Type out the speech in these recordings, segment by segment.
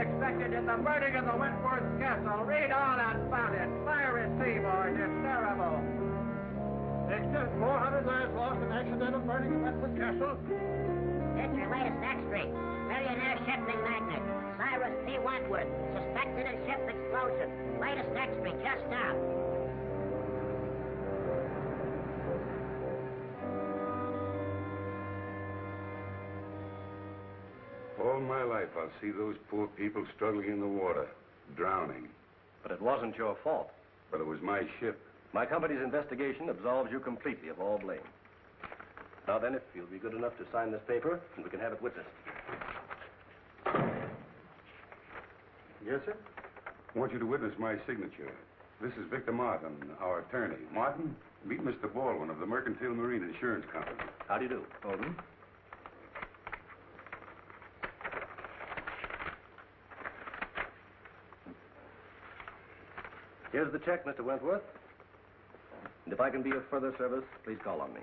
unexpected in the burning of the Wentworth Castle. Read all about it. Fire at sea, boys. It's terrible. Victor, 400 lives lost in accidental burning of Wentworth Castle. Victor, latest extra. Millionaire shipping magnate. Cyrus P. Wentworth. Suspected in ship explosion. Latest extra, just now. All my life, I'll see those poor people struggling in the water, drowning. But it wasn't your fault. But it was my ship. My company's investigation absolves you completely of all blame. Now then, if you'll be good enough to sign this paper, we can have it witnessed. Yes, sir? I want you to witness my signature. This is Victor Martin, our attorney. Martin, meet Mr. Baldwin of the Mercantile Marine Insurance Company. How do you do? Baldwin? Here's the check, Mr. Wentworth. And if I can be of further service, please call on me.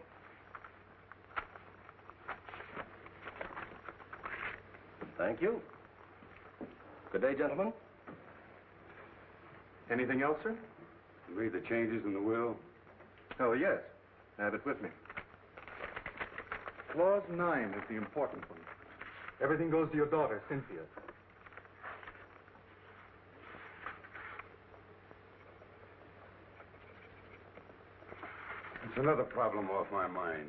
Thank you. Good day, gentlemen. Anything else, sir? You made the changes in the will? Oh, yes. I have it with me. Clause 9 is the important one. Everything goes to your daughter, Cynthia. It's another problem off my mind.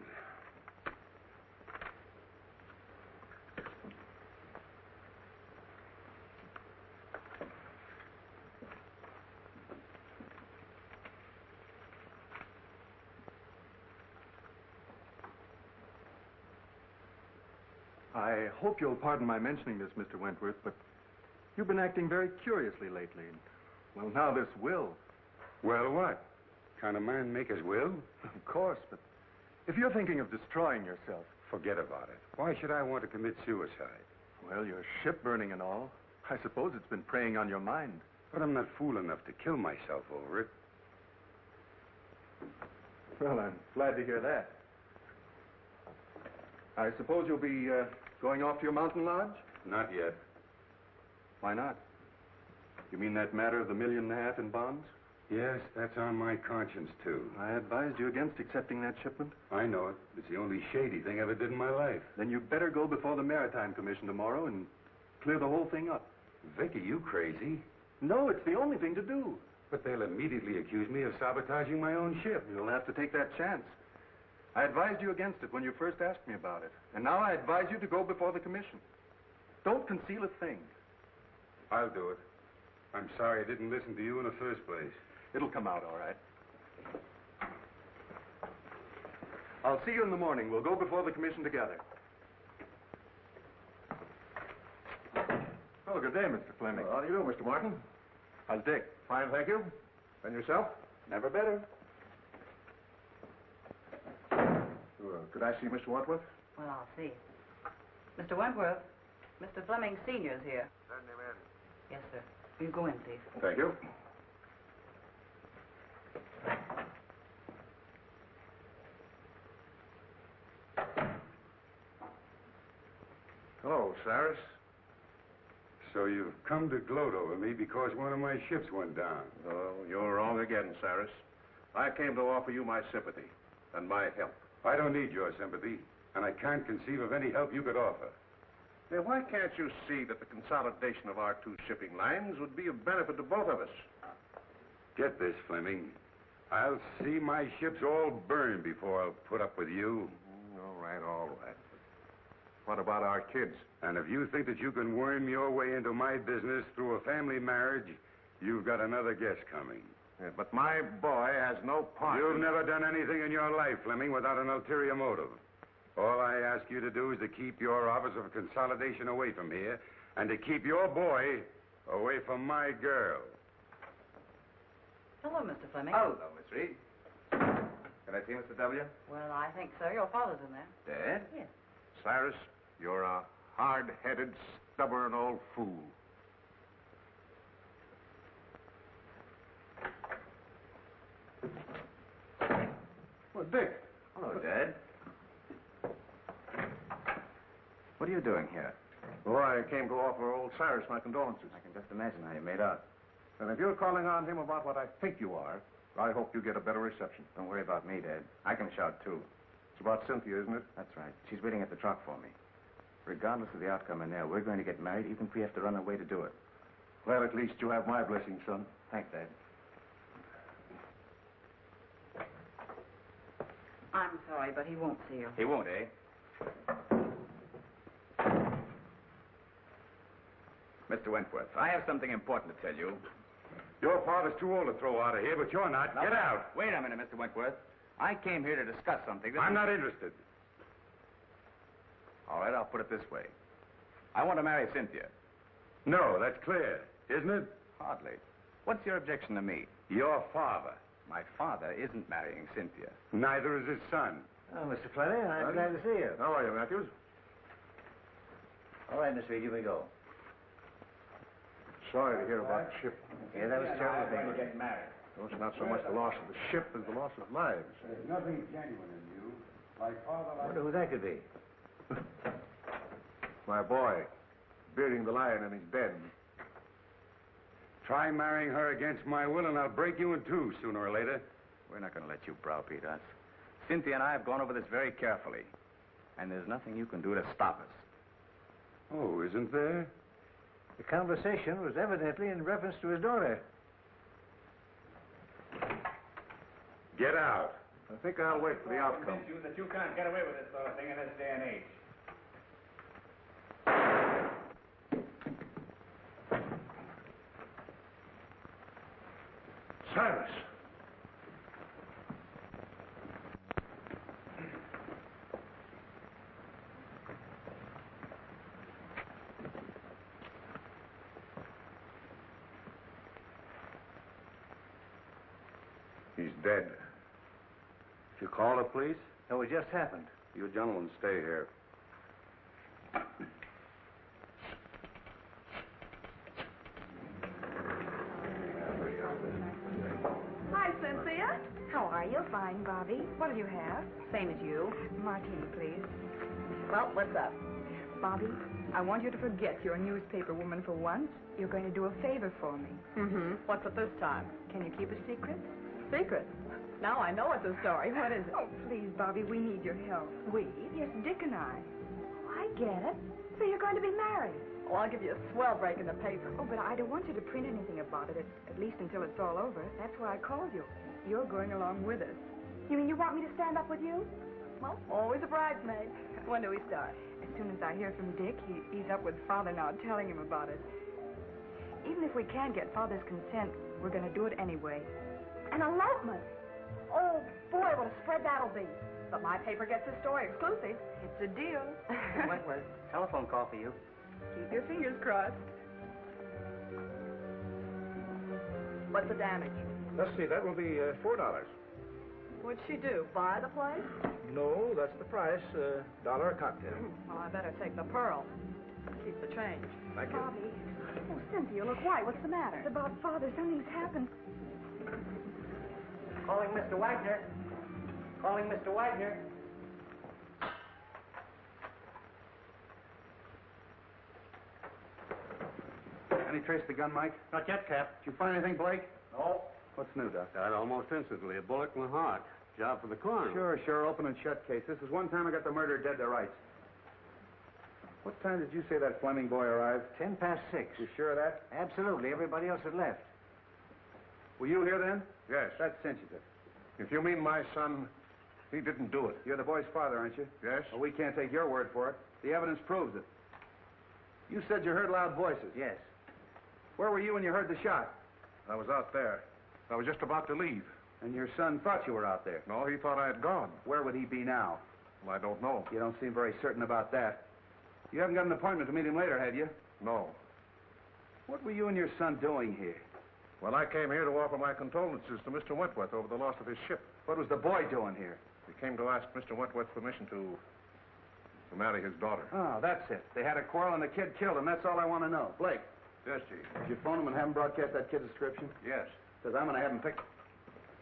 I hope you'll pardon my mentioning this, Mr. Wentworth, but you've been acting very curiously lately. Well, now this will. Well, what? Kind of man make his will? Of course, but if you're thinking of destroying yourself... Forget about it. Why should I want to commit suicide? Well, your ship burning and all. I suppose it's been preying on your mind. But I'm not fool enough to kill myself over it. Well, I'm glad to hear that. I suppose you'll be going off to your mountain lodge? Not yet. Why not? You mean that matter of the $1.5 million in bonds? Yes, that's on my conscience, too. I advised you against accepting that shipment. I know it. It's the only shady thing I ever did in my life. Then you'd better go before the Maritime Commission tomorrow and clear the whole thing up. Vic, are you crazy? No, it's the only thing to do. But they'll immediately accuse me of sabotaging my own ship. You'll have to take that chance. I advised you against it when you first asked me about it. And now I advise you to go before the commission. Don't conceal a thing. I'll do it. I'm sorry I didn't listen to you in the first place. It'll come out all right. I'll see you in the morning. We'll go before the commission together. Oh, good day, Mr. Fleming. Well, how do you do, Mr. Martin? How's Dick? Fine, thank you. And yourself? Never better. Could I see Mr. Wentworth? Well, I'll see. Mr. Wentworth, Mr. Fleming Sr.'s here. Send him in. Yes, sir. You go in, please. Thank you. Hello, Cyrus. So you've come to gloat over me because one of my ships went down. Oh, you're wrong again, Cyrus. I came to offer you my sympathy and my help. I don't need your sympathy, and I can't conceive of any help you could offer. Now, why can't you see that the consolidation of our two shipping lines would be of benefit to both of us? Get this, Fleming. I'll see my ships all burn before I'll put up with you. All right, all right. What about our kids? And if you think that you can worm your way into my business through a family marriage, you've got another guess coming. Yeah, but my boy has no part. You've never done anything in your life, Fleming, without an ulterior motive. All I ask you to do is to keep your Office of Consolidation away from here, and to keep your boy away from my girl. Hello, Mr. Fleming. Hello, Miss Reed. Can I see Mr. W? Well, I think so. Your father's in there. Dad? Yes. Cyrus, you're a hard-headed, stubborn old fool. Well, Dick. Hello, Dad. What are you doing here? Oh, I came to offer old Cyrus my condolences. I can just imagine how you made out. And if you're calling on him about what I think you are, I hope you get a better reception. Don't worry about me, Dad. I can shout, too. It's about Cynthia, isn't it? That's right. She's waiting at the truck for me. Regardless of the outcome in there, we're going to get married, even if we have to run away to do it. Well, at least you have my blessing, son. Thanks, Dad. I'm sorry, but he won't see you. He won't, eh? Mr. Wentworth, I have something important to tell you. Your father's too old to throw out of here, but you're not. Get out. Wait a minute, Mr. Wentworth. I came here to discuss something that... I'm not interested. All right, I'll put it this way. I want to marry Cynthia. No, that's clear, isn't it? Hardly. What's your objection to me? Your father. My father isn't marrying Cynthia. Neither is his son. Oh, Mr. Fleming, I'm glad to see you. How are you, Matthews? All right, Miss Reed, you may go. Sorry to hear about the ship. Yeah, that was terrible thing. get married. Well, it's not so much the loss of the ship as the loss of lives. There's nothing genuine in you. Like father, I wonder who that could be. My boy, bearding the lion in his den. Try marrying her against my will, and I'll break you in two sooner or later. We're not going to let you browbeat us. Cynthia and I have gone over this very carefully. And there's nothing you can do to stop us. Oh, isn't there? The conversation was evidently in reference to his daughter. Get out. I think I'll wait for the outcome. You that you can't get away with this sort of thing in this day and age. Cyrus! He's dead. Did you call the police? No, it just happened. You gentlemen stay here. Hi, Cynthia. How are you? Fine, Bobby. What do you have? Same as you. Martini, please. Well, what's up? Bobby, I want you to forget you're a newspaper woman for once. You're going to do a favor for me. Mm-hmm. What's it this time? Can you keep a secret? Secret. Now I know it's a story. What is it? Oh, please, Bobby, we need your help. We? Yes, Dick and I. Oh, I get it. So you're going to be married. Oh, I'll give you a swell break in the paper. Oh, but I don't want you to print anything about it, at least until it's all over. That's why I called you. You're going along with us. You mean you want me to stand up with you? Well, always a bridesmaid. When do we start? As soon as I hear from Dick, he's up with Father now, telling him about it. Even if we can't get Father's consent, we're going to do it anyway. An elopement? Oh, boy, what a spread that'll be. But my paper gets the story exclusive. It's a deal. Wentworth, telephone call for you. Keep your fingers crossed. What's the damage? Let's see, that will be $4. What'd she do? Buy the place? No, that's the price. $1 a cocktail. Well, I better take the pearl. Keep the change. Thank you. Bobby. Oh, Cynthia, look white. What's the matter? It's about Father. Something's happened. Calling Mr. Wagner. Calling Mr. Wagner. Any trace of the gun, Mike? Not yet, Cap. Did you find anything, Blake? No. What's new, Doc? Died almost instantly. A bullet in the heart. Job for the coroner. Sure. Open and shut case. This is one time I got the murderer dead to rights. What time did you say that Fleming boy arrived? 6:10. You sure of that? Absolutely. Everybody else had left. Were you here then? Yes. That cinches it. If you mean my son, he didn't do it. You're the boy's father, aren't you? Yes? Well, we can't take your word for it. The evidence proves it. You said you heard loud voices. Yes. Where were you when you heard the shot? I was out there. I was just about to leave. And your son thought you were out there. No, he thought I had gone. Where would he be now? Well, I don't know. You don't seem very certain about that. You haven't got an appointment to meet him later, had you? No. What were you and your son doing here? Well, I came here to offer my condolences to Mr. Wentworth over the loss of his ship. What was the boy doing here? He came to ask Mr. Wentworth's permission to marry his daughter. Oh, that's it. They had a quarrel and the kid killed him. That's all I want to know. Blake. Yes, Chief. Did you phone him and have him broadcast that kid's description? Yes. Because I'm going to have him picked.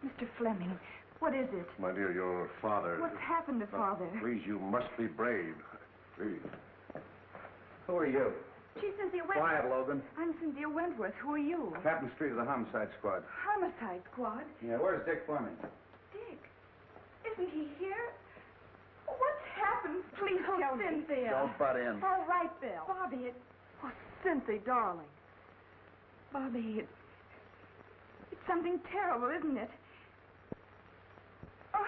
Mr. Fleming, what is it? My dear, your father... What's happened to Father? Please, you must be brave. Please. Who are you? She's Cynthia Wentworth. Quiet, Logan. I'm Cynthia Wentworth. Who are you? Captain Street of the Homicide Squad. Homicide Squad? Yeah, where's Dick Fleming? Dick? Isn't he here? What's happened? Please tell me. Cynthia. Don't butt in. All right, Bill. Bobby, Oh, Cynthia, darling. Bobby, it's something terrible, isn't it? Oh.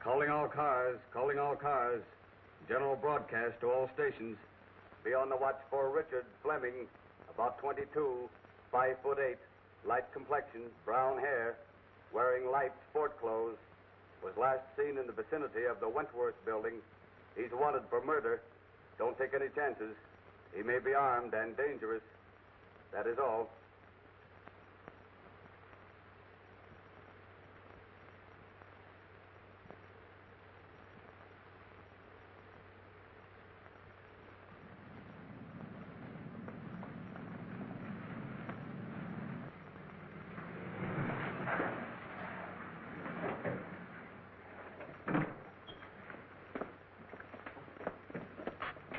Calling all cars, calling all cars. General broadcast to all stations. Be on the watch for Richard Fleming, about 22, 5'8", light complexion, brown hair, wearing light sport clothes. Was last seen in the vicinity of the Wentworth building. He's wanted for murder. Don't take any chances. He may be armed and dangerous. That is all.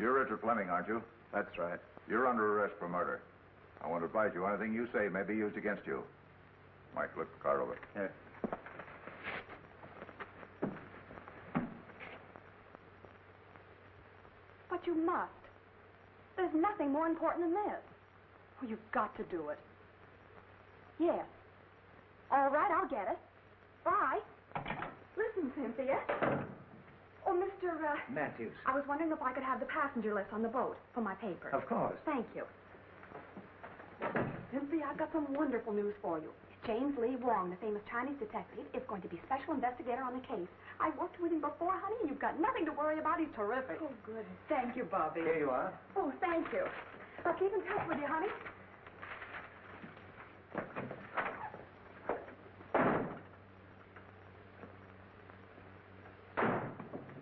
You're Richard Fleming, aren't you? That's right. You're under arrest for murder. I want to advise you anything you say may be used against you. Mike, look the car over. Here. But you must. There's nothing more important than this. Oh, you've got to do it. Yes. All right, I'll get it. Bye. Listen, Cynthia. Oh, Mr. Matthews. I was wondering if I could have the passenger list on the boat for my paper. Of course. Thank you. Cynthia, I've got some wonderful news for you. James Lee Wong, the famous Chinese detective, is going to be special investigator on the case. I worked with him before, honey, and you've got nothing to worry about. He's terrific. Oh, good. Thank you, Bobby. Here you are. Oh, thank you. I'll keep in touch with you, honey.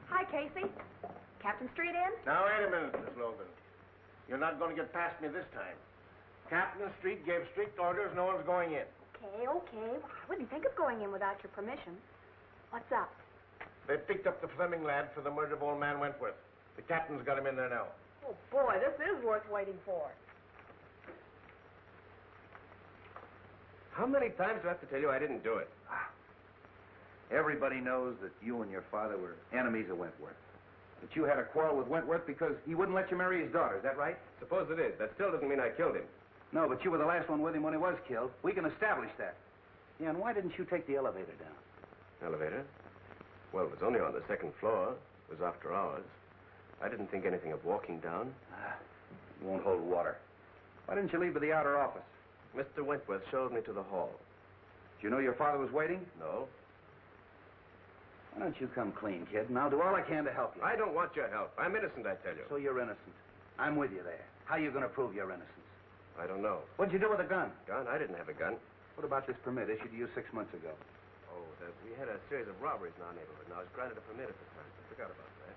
Hi, Casey. Captain Street in? Now, wait a minute, Miss Logan. You're not going to get past me this time. Captain Street gave strict orders no one's going in. Okay. Well, I wouldn't think of going in without your permission. What's up? They picked up the Fleming lad for the murder of old man Wentworth. The captain's got him in there now. Oh, boy, this is worth waiting for. How many times do I have to tell you I didn't do it? Everybody knows that you and your father were enemies of Wentworth. That you had a quarrel with Wentworth because he wouldn't let you marry his daughter. Is that right? Suppose it is. That still doesn't mean I killed him. No, but you were the last one with him when he was killed. We can establish that. Yeah, and why didn't you take the elevator down? Elevator? Well, it was only on the second floor. It was after hours. I didn't think anything of walking down. It won't hold water. Why didn't you leave for the outer office? Mr. Wentworth showed me to the hall. Did you know your father was waiting? No. Why don't you come clean, kid, and I'll do all I can to help you. I don't want your help. I'm innocent, I tell you. So you're innocent. I'm with you there. How are you going to prove your innocence? I don't know. What'd you do with the gun? Gun? I didn't have a gun. What about this permit issued to you 6 months ago? Oh, we had a series of robberies in our neighborhood, and I was granted a permit at the time. I forgot about that.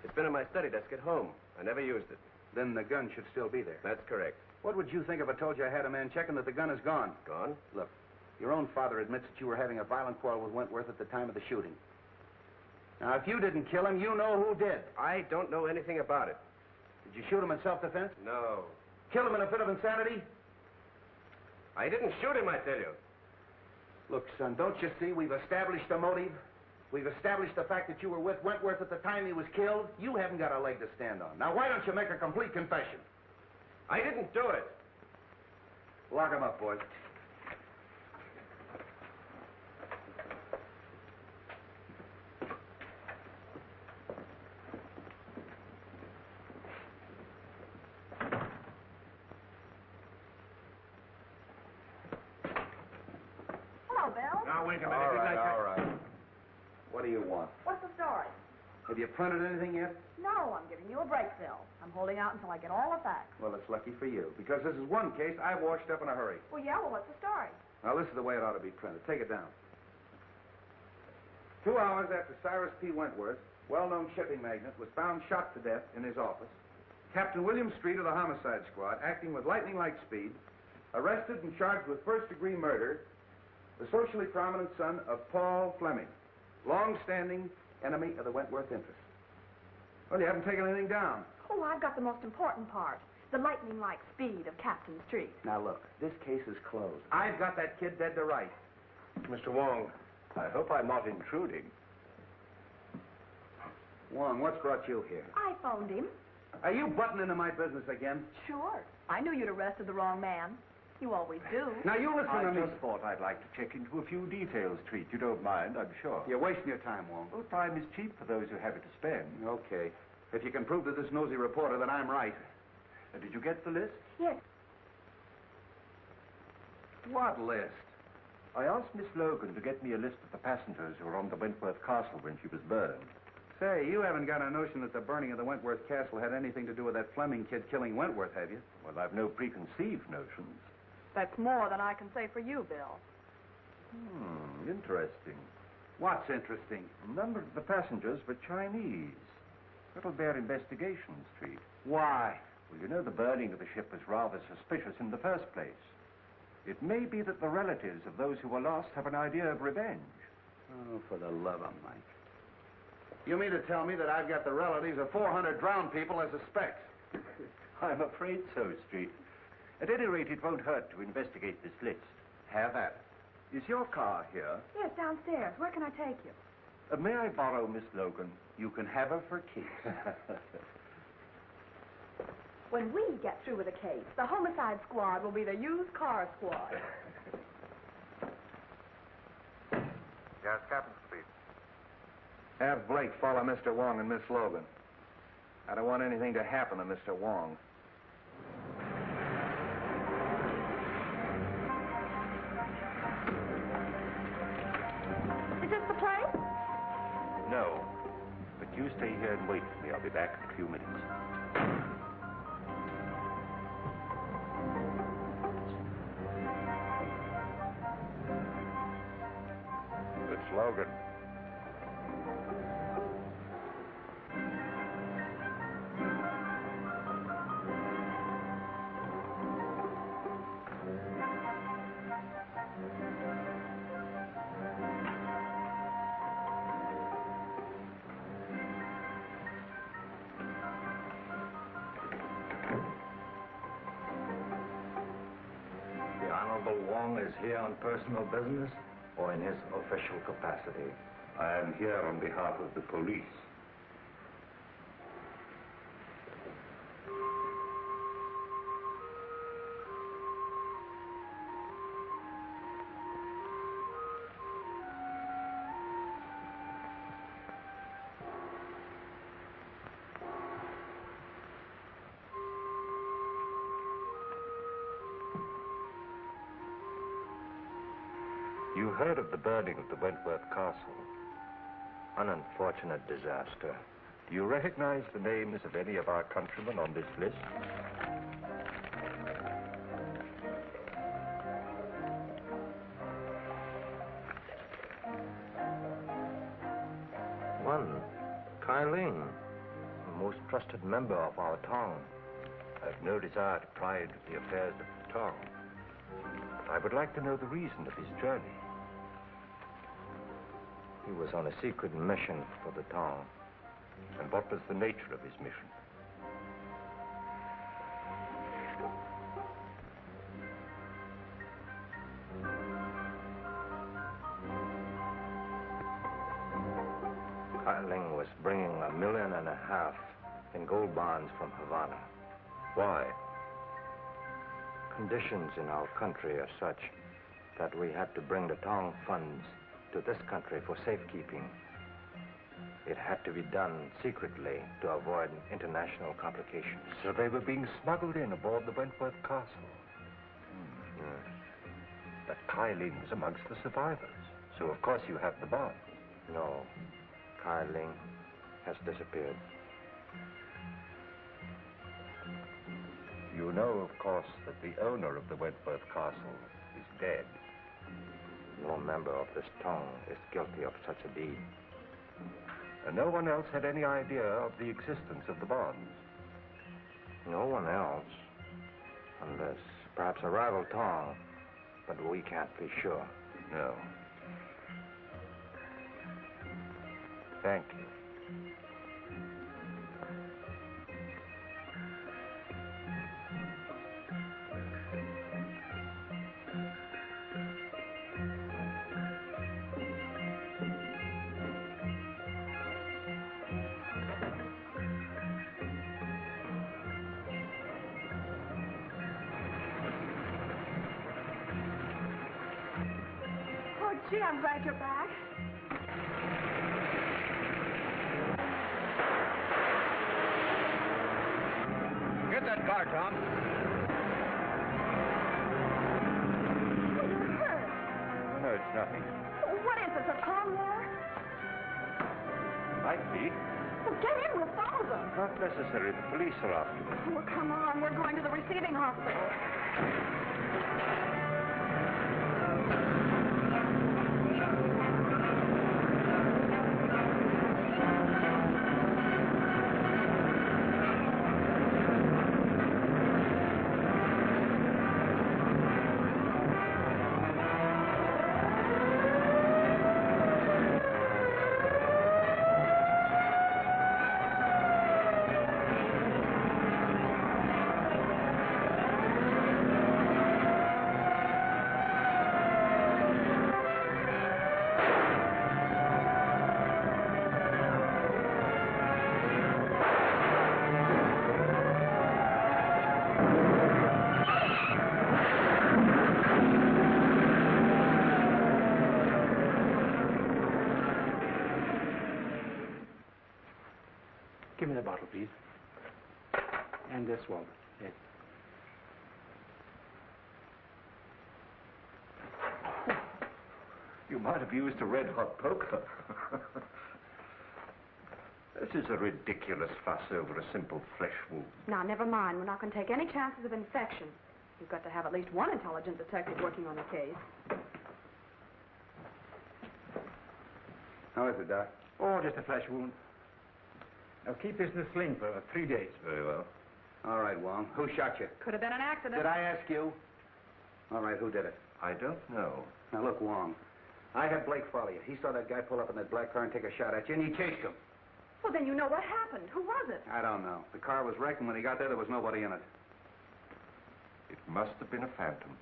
It's been in my study desk at home. I never used it. Then the gun should still be there. That's correct. What would you think if I told you I had a man checking that the gun is gone? Gone? Look, your own father admits that you were having a violent quarrel with Wentworth at the time of the shooting. Now, if you didn't kill him, you know who did. I don't know anything about it. Did you shoot him in self-defense? No. Kill him in a fit of insanity? I didn't shoot him, I tell you. Look, son, don't you see we've established a motive? We've established the fact that you were with Wentworth at the time he was killed. You haven't got a leg to stand on. Now, why don't you make a complete confession? I didn't do it. Lock him up, boys. Hello, Bill. Now, wait a minute. All right. What do you want? What's the story? Have you printed anything yet? No, I'm giving you a break, Bill. I'm holding out until I get all the facts. Well, it's lucky for you, because this is one case I washed up in a hurry. Well, yeah, what's the story? Now, this is the way it ought to be printed. Take it down. 2 hours after Cyrus P. Wentworth, well-known shipping magnate, was found shot to death in his office, Captain William Street of the Homicide Squad, acting with lightning-like speed, arrested and charged with first-degree murder the socially prominent son of Paul Fleming, long-standing enemy of the Wentworth interest. Well, you haven't taken anything down. Oh, I've got the most important part. The lightning-like speed of Captain Street. Now, look, this case is closed. I've got that kid dead to rights. Mr. Wong, I hope I'm not intruding. Wong, what's brought you here? I phoned him. Are you butting into my business again? Sure. I knew you'd arrested the wrong man. You always do. Now, you listen to me. I just thought I'd like to check into a few details, Treat. You don't mind, I'm sure. You're wasting your time, Wong. Well, time is cheap for those who have it to spend. Okay. If you can prove to this nosy reporter that I'm right. Did you get the list? Yes. What list? I asked Miss Logan to get me a list of the passengers who were on the Wentworth Castle when she was burned. Say, you haven't got a notion that the burning of the Wentworth Castle had anything to do with that Fleming kid killing Wentworth, have you? Well, I've no preconceived notions. That's more than I can say for you, Bill. Interesting. What's interesting? A number of the passengers were Chinese. That'll bear investigation, Street. Why? Well, you know the burning of the ship was rather suspicious in the first place. It may be that the relatives of those who were lost have an idea of revenge. Oh, for the love of Mike. You mean to tell me that I've got the relatives of 400 drowned people as suspects? I'm afraid so, Street. At any rate, it won't hurt to investigate this list. Have at it. Is your car here? Yes, downstairs. Where can I take you? May I borrow Miss Logan? You can have her for keeps. When we get through with the case, the homicide squad will be the used car squad. Yes, Captain Street. Have Blake follow Mr. Wong and Miss Logan. I don't want anything to happen to Mr. Wong. Is this the place? No. But you stay here and wait for me. I'll be back in a few minutes. It's Logan. The Honorable Wong is here on personal business or in his official capacity? I am here on behalf of the police. You heard of the burning of the Wentworth Castle. An unfortunate disaster. Do you recognize the names of any of our countrymen on this list? One, Kai Ling, the most trusted member of our Tong. I've no desire to pry into the affairs of the Tong. But I would like to know the reason of his journey. He was on a secret mission for the Tong. And what was the nature of his mission? Kai Ling was bringing $1.5 million in gold bonds from Havana. Why? Conditions in our country are such that we had to bring the Tong funds to this country for safekeeping. It had to be done secretly to avoid international complications. So they were being smuggled in aboard the Wentworth Castle. Yes. But Kai Ling was amongst the survivors. So of course you have the bonds. No. Kai Ling has disappeared. You know, of course, that the owner of the Wentworth Castle is dead. No member of this Tong is guilty of such a deed. And no one else had any idea of the existence of the bonds? No one else. Unless perhaps a rival Tong. But we can't be sure. No. Thank you. Oh, gee, I'm glad you're back. Get that car, Tom. You're hurt. No, it's nothing. What is this, a tongue war? Might be. Well, get in with father. Not necessary. The police are after me. Well, come on. We're going to the receiving hospital. Give me the bottle, please. And this one. Yes. You might have used a red-hot poker. This is a ridiculous fuss over a simple flesh wound. Now, never mind. We're not going to take any chances of infection. You've got to have at least one intelligent detective working on the case. How is it, Doc? Oh, just a flesh wound. Now, keep this in a sling for 3 days. Very well. All right, Wong. Who shot you? Could have been an accident. Did I ask you? All right, who did it? I don't know. Now, look, Wong. I had Blake follow you. He saw that guy pull up in that black car and take a shot at you, and he chased him. Well, then you know what happened. Who was it? I don't know. The car was wrecked, and when he got there was nobody in it. It must have been a phantom.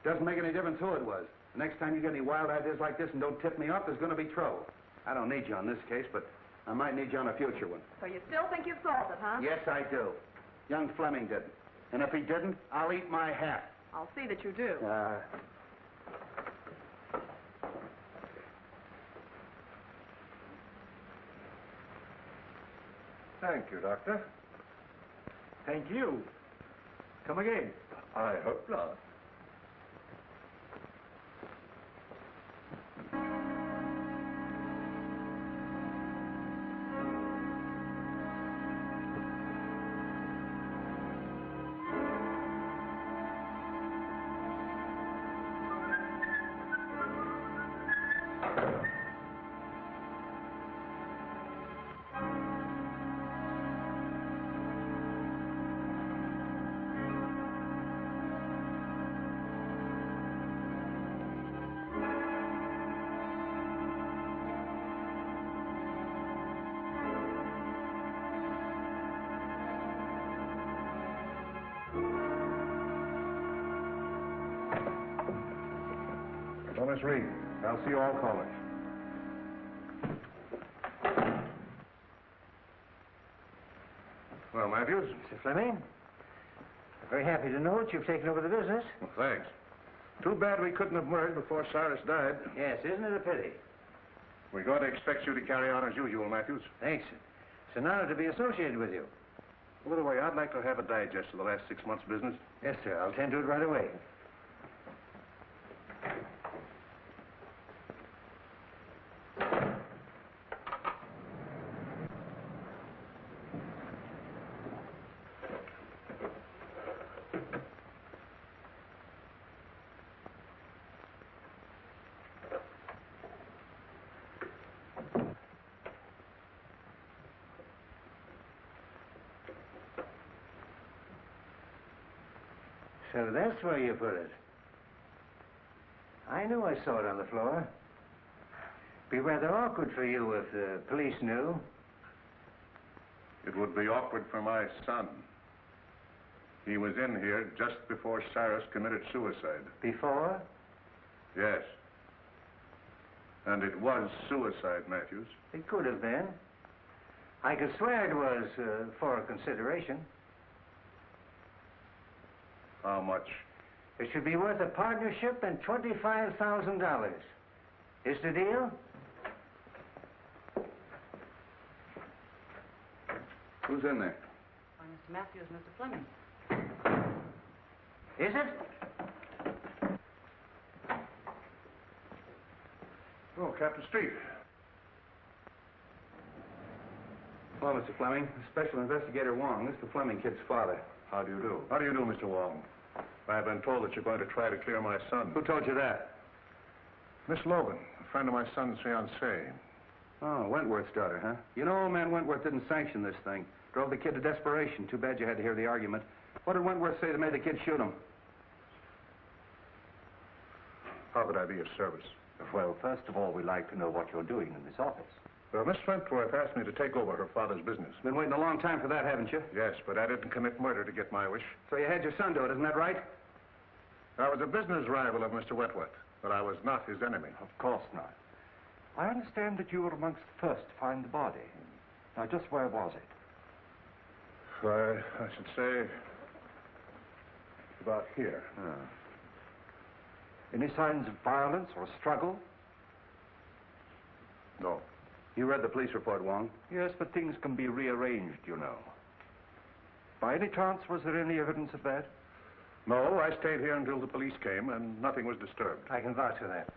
Doesn't make any difference who it was. The next time you get any wild ideas like this and don't tip me off, there's going to be trouble. I don't need you on this case, but I might need you on a future one. So you still think you've solved it, huh? Yes, I do. Young Fleming didn't. And if he didn't, I'll eat my hat. I'll see that you do. Thank you, Doctor. Thank you. Come again. I hope not. Miss Reed, I'll see you all callers. Well, Matthews? Mr. Fleming, I'm very happy to know that you've taken over the business. Well, thanks. Too bad we couldn't have merged before Cyrus died. Yes, isn't it a pity? We're going to expect you to carry on as usual, Matthews. Thanks. It's an honor to be associated with you. By the way, I'd like to have a digest of the last 6 months' business. Yes, sir. I'll tend to it right away. So that's where you put it. I knew I saw it on the floor. Be rather awkward for you if the police knew. It would be awkward for my son. He was in here just before Cyrus committed suicide. Before? Yes. And it was suicide, Matthews. It could have been. I could swear it was for a consideration. How much? It should be worth a partnership and $25,000. Is the deal? Who's in there? Why, Mr. Matthews, Mr. Fleming. Is it? Oh, Captain Street. Hello, Mr. Fleming. Special Investigator Wong. This is the Fleming kid's father. How do you do? How do you do, Mr. Wong? I've been told that you're going to try to clear my son. Who told you that? Miss Logan, a friend of my son's fiancée. Oh, Wentworth's daughter, huh? You know, old man Wentworth didn't sanction this thing. Drove the kid to desperation. Too bad you had to hear the argument. What did Wentworth say that made the kid shoot him? How could I be of service? Well, first of all, we'd like to know what you're doing in this office. Well, Miss Wentworth asked me to take over her father's business. Been waiting a long time for that, haven't you? Yes, but I didn't commit murder to get my wish. So you had your son do it, isn't that right? I was a business rival of Mr. Wentworth, but I was not his enemy. Of course not. I understand that you were amongst the first to find the body. Now, just where was it? I should say about here. Any signs of violence or struggle? No. You read the police report, Wong? Yes, but things can be rearranged, you know. By any chance, was there any evidence of that? No, I stayed here until the police came, and nothing was disturbed. I can vouch for that.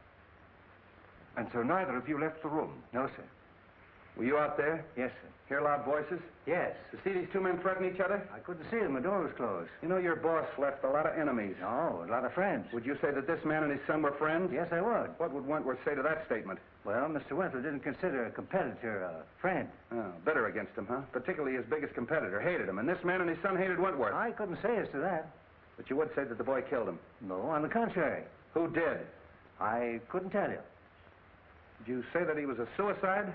And so neither of you left the room? No, sir. Were you out there? Yes, sir. Hear loud voices? Yes. You see these two men threaten each other? I couldn't see them. The door was closed. You know, your boss left a lot of enemies. Oh, a lot of friends. Would you say that this man and his son were friends? Yes, I would. What would Wentworth say to that statement? Well, Mr. Wentworth didn't consider a competitor a friend. Oh, bitter against him, huh? Particularly his biggest competitor. Hated him. And this man and his son hated Wentworth. I couldn't say as to that. But you would say that the boy killed him. No, on the contrary. Who did? I couldn't tell you. Did you say that he was a suicide?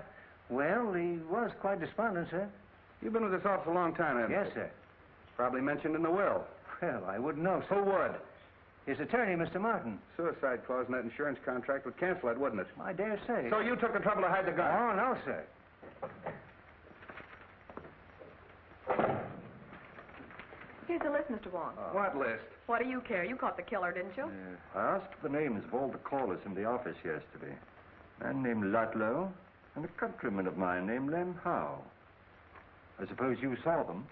Well, he was quite despondent, sir. You've been with this office a long time, haven't you? Yes, sir. Probably mentioned in the will. Well, I wouldn't know, sir. Who would? His attorney, Mr. Martin. Suicide clause in that insurance contract would cancel it, wouldn't it? I dare say. So you took the trouble to hide the gun? Oh, no, sir. Here's the list, Mr. Wong. What list? What do you care? You caught the killer, didn't you? I asked for the names of all the callers in the office yesterday. A man named Ludlow and a countryman of mine named Lem Howe. I suppose you saw them.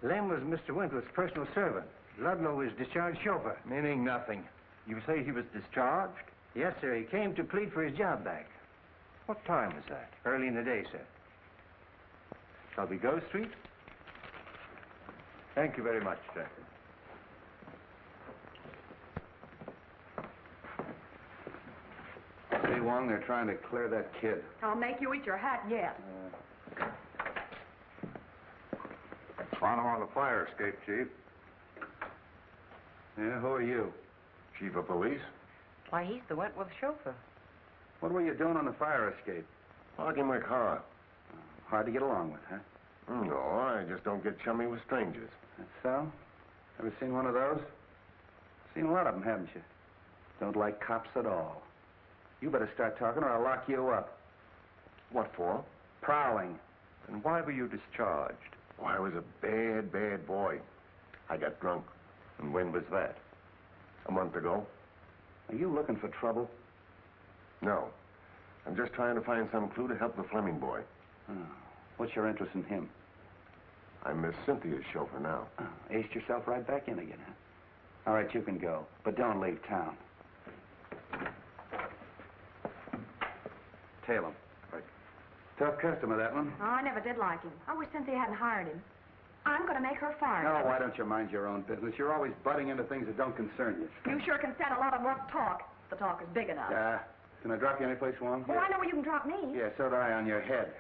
Lem was Mr. Wentworth's personal servant. Ludlow is discharged chauffeur. Meaning nothing. You say he was discharged? Yes, sir. He came to plead for his job back. What time was that? Early in the day, sir. Shall we go, Street? Thank you very much, sir. See, Wong, they're trying to clear that kid. I'll make you eat your hat yet. Found him on the fire escape, Chief. Yeah, who are you? Chief of Police? Why, he's the Wentworth chauffeur. What were you doing on the fire escape? Parking my car. Hard to get along with, huh? No, I just don't get chummy with strangers. That's so? Ever seen one of those? Seen a lot of them, haven't you? Don't like cops at all. You better start talking or I'll lock you up. What for? Prowling. And why were you discharged? Oh, I was a bad, bad boy. I got drunk. And when was that? A month ago. Are you looking for trouble? No. I'm just trying to find some clue to help the Fleming boy. Oh. What's your interest in him? I'm Miss Cynthia's chauffeur now. Oh, aced yourself right back in again, huh? All right, you can go, but don't leave town. Tail him. Right. Tough customer, that one. Oh, I never did like him. I wish Cynthia hadn't hired him. I'm going to make her fire him. No, why don't you mind your own business? You're always butting into things that don't concern you. You sure can stand a lot of rough talk. The talk is big enough. Can I drop you any place, Wong? Oh, I know where you can drop me. Yeah, so do I on your head.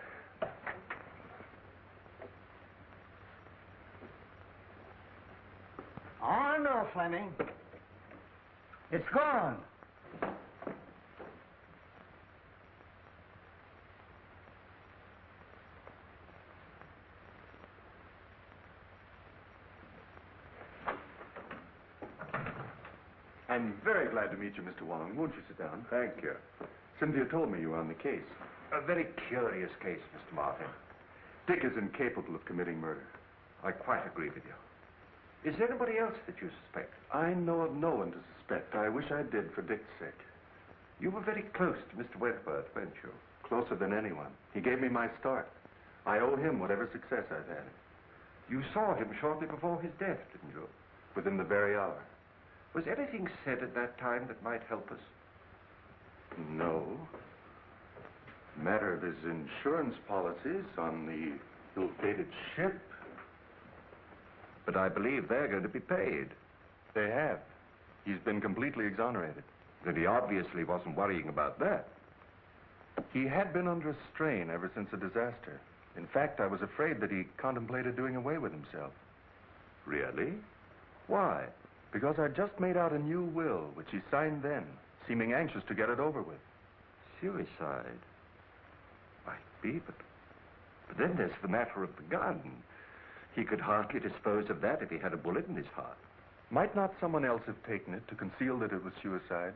Oh, no, Fleming. It's gone. I'm very glad to meet you, Mr. Wong. Won't you sit down? Thank you. Cynthia told me you were on the case. A very curious case, Mr. Martin. Dick is incapable of committing murder. I quite agree with you. Is there anybody else that you suspect? I know of no one to suspect. I wish I did for Dick's sake. You were very close to Mr. Wentworth, weren't you? Closer than anyone. He gave me my start. I owe him whatever success I've had. You saw him shortly before his death, didn't you? Within the very hour. Was anything said at that time that might help us? No. Matter of his insurance policies on the ill-fated ship. But I believe they're going to be paid. They have. He's been completely exonerated. Then he obviously wasn't worrying about that. He had been under a strain ever since the disaster. In fact, I was afraid that he contemplated doing away with himself. Really? Why? Because I'd just made out a new will, which he signed then, seeming anxious to get it over with. Suicide? Might be, but then there's the matter of the gun. He could hardly dispose of that if he had a bullet in his heart. Might not someone else have taken it to conceal that it was suicide?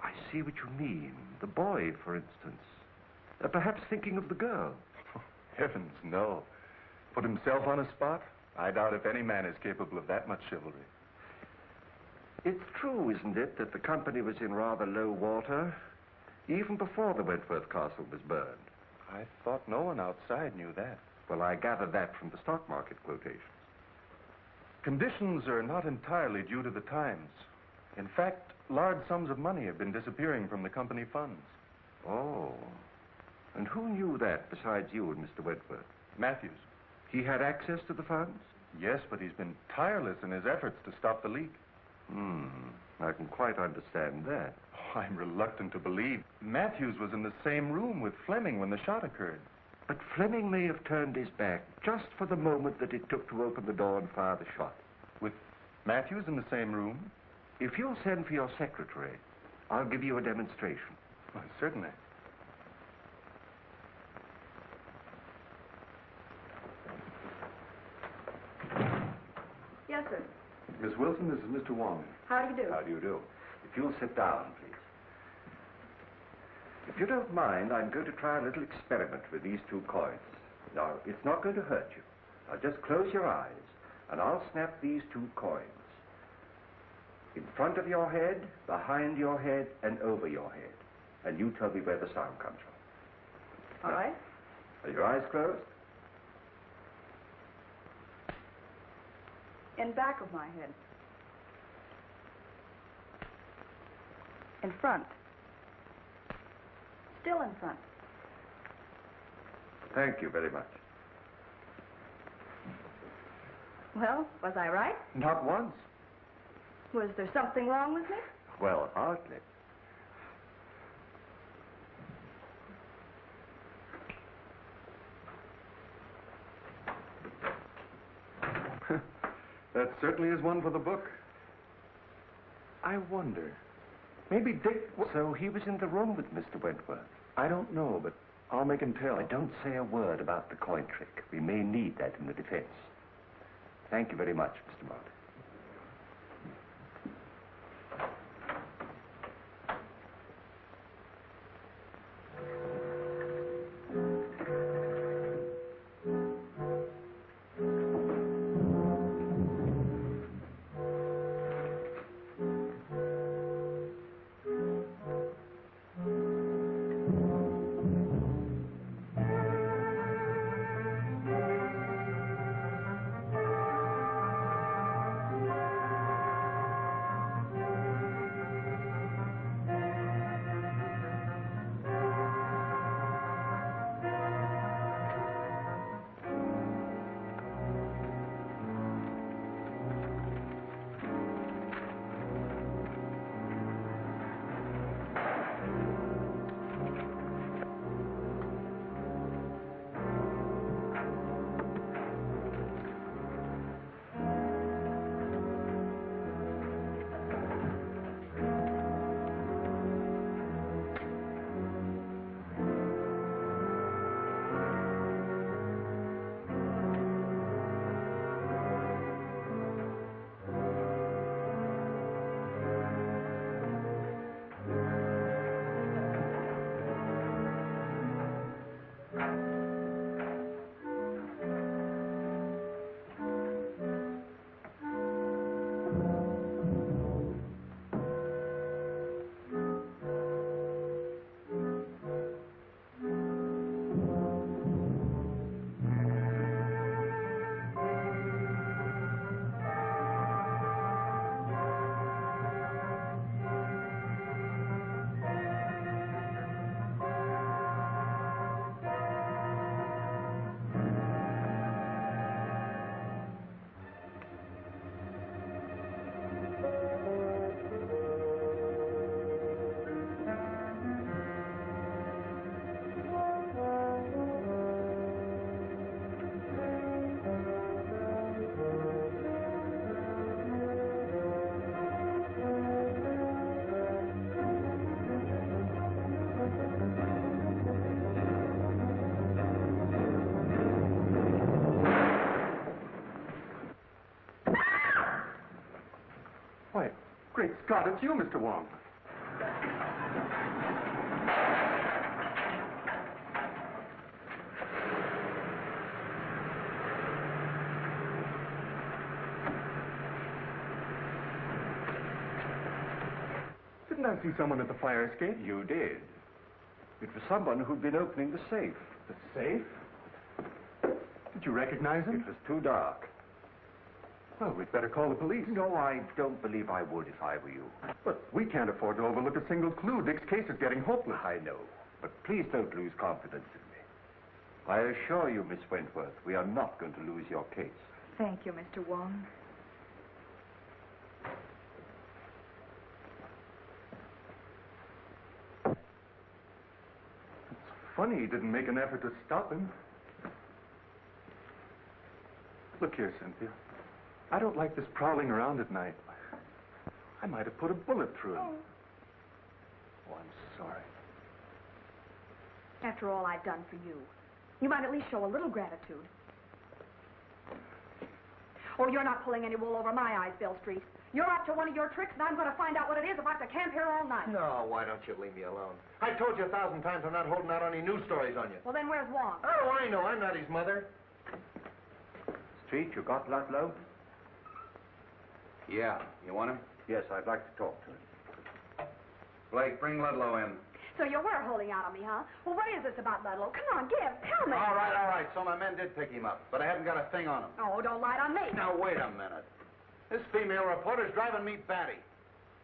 I see what you mean. The boy, for instance. Perhaps thinking of the girl. Heavens, no. Put himself on a spot? I doubt if any man is capable of that much chivalry. It's true, isn't it, that the company was in rather low water, even before the Wentworth Castle was burned? I thought no one outside knew that. Well, I gathered that from the stock market quotations. Conditions are not entirely due to the times. In fact, large sums of money have been disappearing from the company funds. Oh. And who knew that besides you and Mr. Wentworth? Matthews. He had access to the funds? Yes, but he's been tireless in his efforts to stop the leak. I can quite understand that. Oh, I'm reluctant to believe. Matthews was in the same room with Fleming when the shot occurred. But Fleming may have turned his back just for the moment that it took to open the door and fire the shot. With Matthews in the same room? If you'll send for your secretary, I'll give you a demonstration. Well, certainly. Yes, sir. Miss Wilson, this is Mr. Wong. How do you do? How do you do? If you'll sit down, please. If you don't mind, I'm going to try a little experiment with these two coins. Now, it's not going to hurt you. Now, just close your eyes, and I'll snap these two coins. In front of your head, behind your head, and over your head. And you tell me where the sound comes from. All right. Are your eyes closed? In back of my head. In front. Still in front. Thank you very much. Well, was I right? Not once. Was there something wrong with me? Well, hardly. That certainly is one for the book. I wonder. Maybe Dick... So he was in the room with Mr. Wentworth? I don't know, but I'll make him tell. But don't say a word about the coin trick. We may need that in the defense. Thank you very much, Mr. Martin. Scott, it's you, Mr. Wong. Didn't I see someone at the fire escape? You did. It was someone who'd been opening the safe. The safe? Did you recognize him? It was too dark. Well, we'd better call the police. No, I don't believe I would if I were you. But we can't afford to overlook a single clue. Dick's case is getting hopeless. I know. But please don't lose confidence in me. I assure you, Miss Wentworth, we are not going to lose your case. Thank you, Mr. Wong. Funny he didn't make an effort to stop him. Look here, Cynthia. I don't like this prowling around at night. I might have put a bullet through him. Oh, I'm sorry. After all I've done for you, you might at least show a little gratitude. Oh, you're not pulling any wool over my eyes, Bill Street. You're up to one of your tricks, and I'm going to find out what it is if I have to camp here all night. No, why don't you leave me alone? I've told you 1,000 times I'm not holding out any news stories on you. Well, then where's Wong? Oh, I know. I'm not his mother. Street, you got Ludlow? Yeah. You want him? Yes, I'd like to talk to him. Blake, bring Ludlow in. So you were holding out on me, huh? Well, what is this about Ludlow? Come on, tell me. All right. So my men did pick him up, but I haven't got a thing on him. Oh, don't lie on me. Now, wait a minute. This female reporter's driving me batty.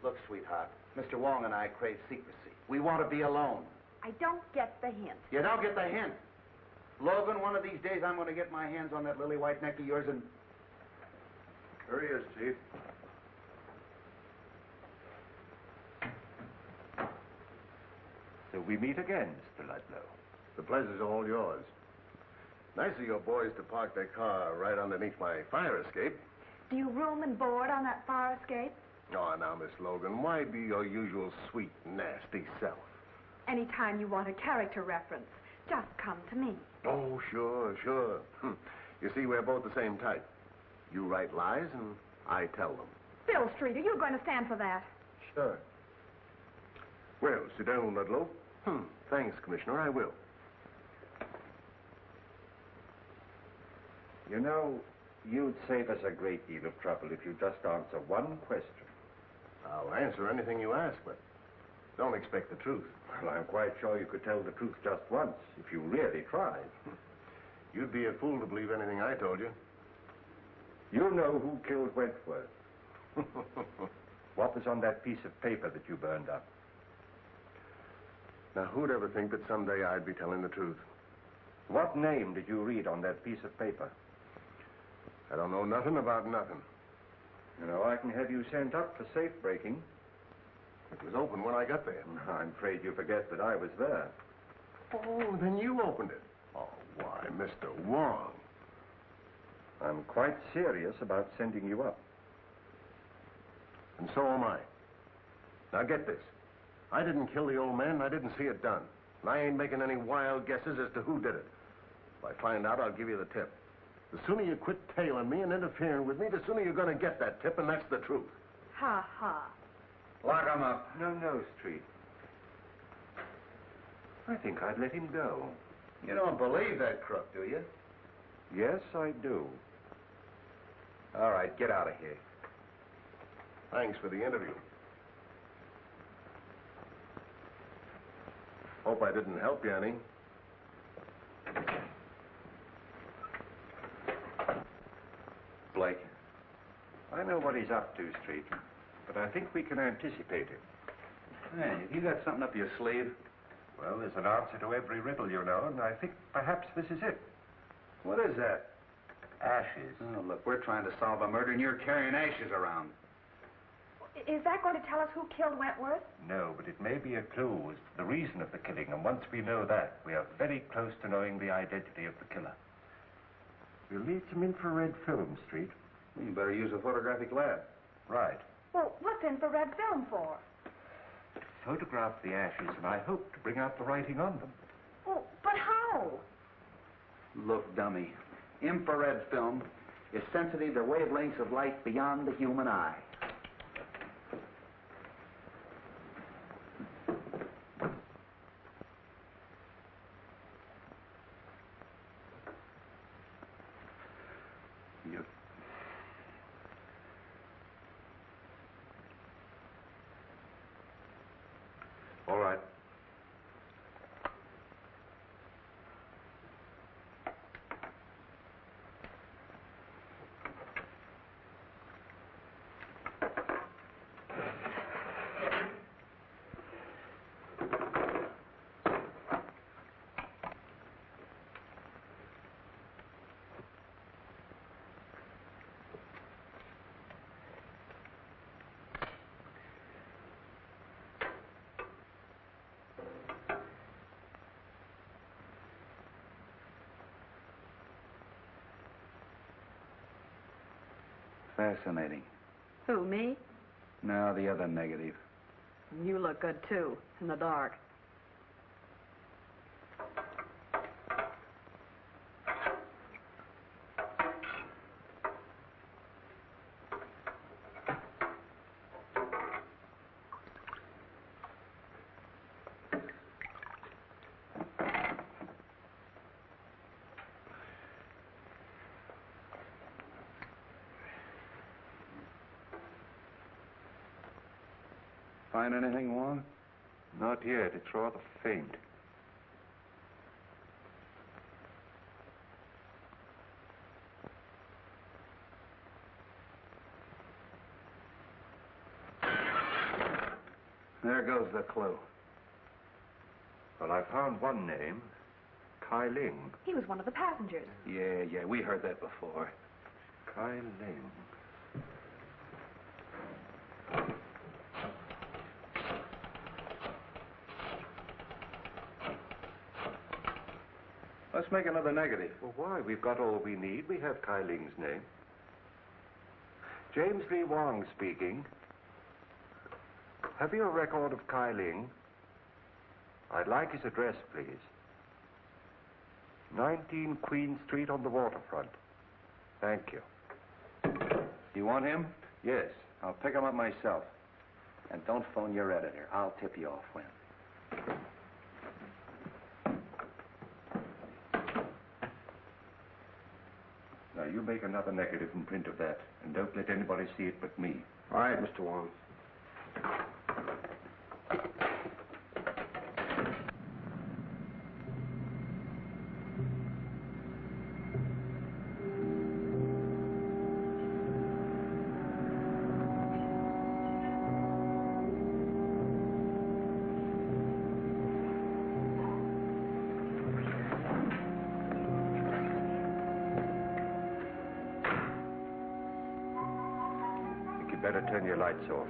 Look, sweetheart, Mr. Wong and I crave secrecy. We want to be alone. I don't get the hint. You don't get the hint. Logan, one of these days I'm going to get my hands on that lily white neck of yours and... Here he is, Chief. So we meet again, Mr. Ludlow. The pleasure's all yours. Nice of your boys to park their car right underneath my fire escape. Do you room and board on that fire escape? Oh, now, Miss Logan, why be your usual sweet, nasty self? Anytime you want a character reference, just come to me. Oh, sure. You see, we're both the same type. You write lies, and I tell them. Bill Street, are you going to stand for that? Sure. Well, sit down, Ludlow. Thanks, Commissioner, I will. You know, you'd save us a great deal of trouble if you just answer one question. I'll answer anything you ask, but don't expect the truth. Well, I'm quite sure you could tell the truth just once, if you really tried. You'd be a fool to believe anything I told you. You know who killed Wentworth. What was on that piece of paper that you burned up? Now, who'd ever think that someday I'd be telling the truth? What name did you read on that piece of paper? I don't know nothing about nothing. You know, I can have you sent up for safe breaking. It was open when I got there. I'm afraid you forget that I was there. Oh, then you opened it. Oh, why, Mr. Wong. I'm quite serious about sending you up. And so am I. Now get this. I didn't kill the old man, and I didn't see it done. And I ain't making any wild guesses as to who did it. If I find out, I'll give you the tip. The sooner you quit tailing me and interfering with me, the sooner you're going to get that tip, and that's the truth. Ha ha. Lock him up. No, Street. I think I'd let him go. You don't believe that crook, do you? Yes, I do. All right, get out of here. Thanks for the interview. Hope I didn't help you any. Blake, I know what he's up to, Street, but I think we can anticipate it. Hey, have you got something up your sleeve? Well, there's an answer to every riddle, you know, and I think perhaps this is it. What is that? Ashes. Oh, look, we're trying to solve a murder, and you're carrying ashes around. Is that going to tell us who killed Wentworth? No, but it may be a clue as to the reason of the killing, and once we know that, we are very close to knowing the identity of the killer. We'll need some infrared film, Street. Well, you better use a photographic lab. Right. Well, what's infrared film for? Photograph the ashes, and I hope to bring out the writing on them. Oh, but how? Look, dummy. Infrared film is sensitive to wavelengths of light beyond the human eye. Fascinating. Who, me? No, the other negative. You look good, too, in the dark. Find anything, Wong? Not yet. It's rather faint. There goes the clue. Well, I found one name. Kai Ling. He was one of the passengers. Yeah, we heard that before. Kai Ling. Let's make another negative. Well, why? We've got all we need. We have Kai Ling's name. James Lee Wong speaking. Have you a record of Kai Ling? I'd like his address, please. 19 Queen Street on the waterfront. Thank you. You want him? Yes. I'll pick him up myself. And don't phone your editor. I'll tip you off when. Now, you make another negative and print of that, and don't let anybody see it but me. All right, Mr. Wong. Better turn your lights off.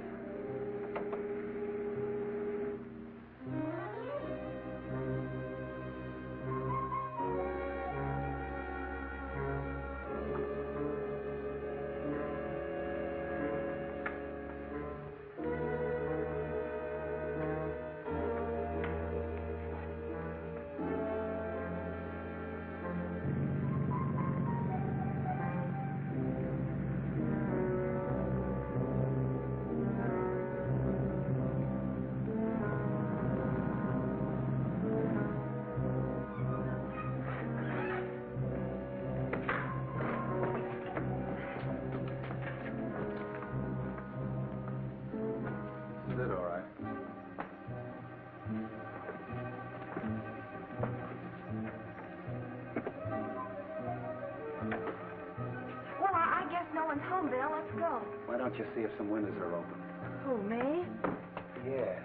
Home, Bill. Let's go. Why don't you see if some windows are open? Who, me? Yeah.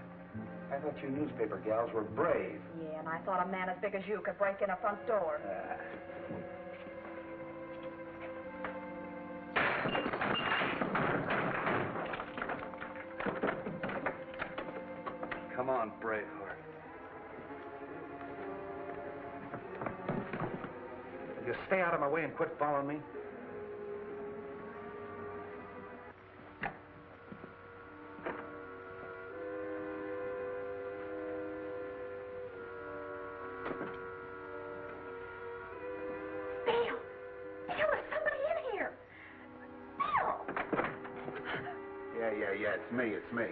I thought you newspaper gals were brave. Yeah, and I thought a man as big as you could break in a front door. Come on, Braveheart. You stay out of my way and quit following me. Yeah, it's me.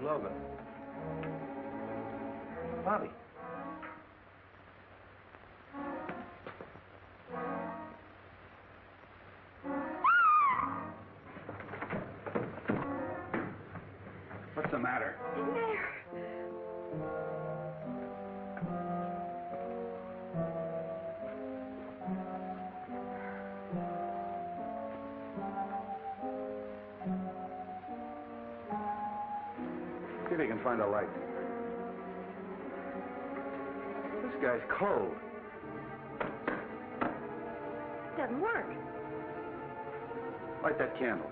Logan. Bobby. What's the matter? In there. See if you can find a light. This guy's cold. Doesn't work. Light that candle.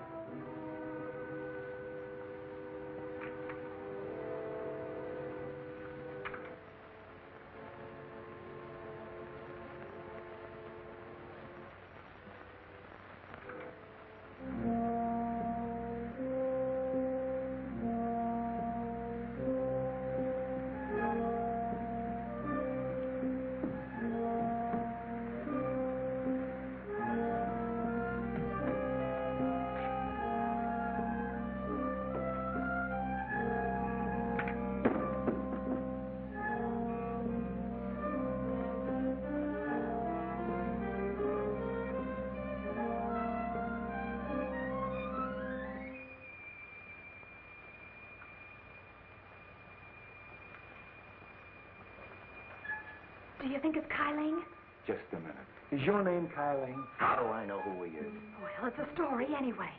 Do you think it's Kyling? Just a minute. Is your name Kyling? How do I know who he is? Well, it's a story anyway.